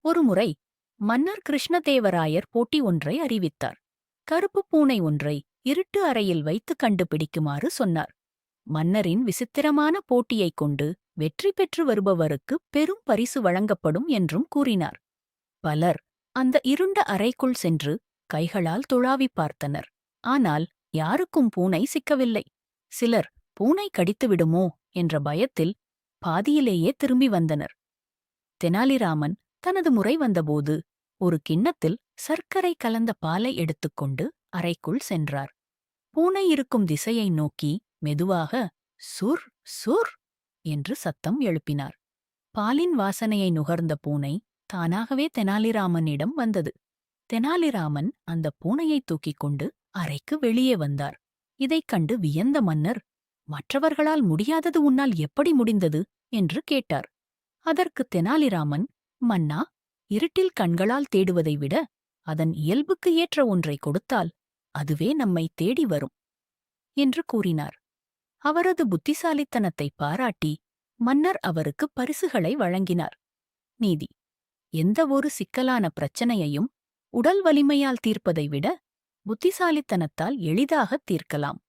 ஒருமுறை மன்னர் கிருஷ்ணதேவராயர் போட்டி ஒன்றை அறிவித்தார். கருப்பு பூனை ஒன்றை இருட்டு அறையில் வைத்து கண்டுபிடிக்குமாறு சொன்னார். மன்னரின் விசித்திரமான போட்டியைக் கொண்டு வெற்றி பெற்று வருபவருக்கு பெரும் பரிசு வழங்கப்படும் என்றும் கூறினார். பலர் அந்த இருண்ட அறைக்குள் சென்று கைகளால் துழாவிப் பார்த்தனர். ஆனால் யாருக்கும் பூனை சிக்கவில்லை. சிலர் பூனை கடித்துவிடுமோ என்ற பயத்தில் பாதியிலேயே திரும்பி வந்தனர். தெனாலிராமன் தனது முறை வந்தபோது ஒரு கிண்ணத்தில் சர்க்கரை கலந்த பாலை எடுத்துக்கொண்டு அறைக்குள் சென்றார். பூனை இருக்கும் திசையை நோக்கி மெதுவாக சுர் சுர் என்று சத்தம் எழுப்பினார். பாலின் வாசனையை நுகர்ந்த பூனை தானாகவே தெனாலிராமனிடம் வந்தது. தெனாலிராமன் அந்த பூனையை தூக்கிக் கொண்டு அறைக்கு வெளியே வந்தார். இதைக் கண்டு வியந்த மன்னர், மற்றவர்களால் முடியாதது உன்னால் எப்படி முடிந்தது என்று கேட்டார். அதற்கு தெனாலிராமன், மன்னா, இருட்டில் கண்களால் தேடுவதை விட அதன் இயல்புக்கு ஏற்ற ஒன்றை கொடுத்தால் அதுவே நம்மை தேடி வரும் என்று கூறினார். அவரது புத்திசாலித்தனத்தை பாராட்டி மன்னர் அவருக்கு பரிசுகளை வழங்கினார். நீதி: எந்த ஒரு சிக்கலான பிரச்சனையையும் உடல் வலிமையால் தீர்ப்பதை விட புத்திசாலித்தனத்தால் எளிதாகத் தீர்க்கலாம்.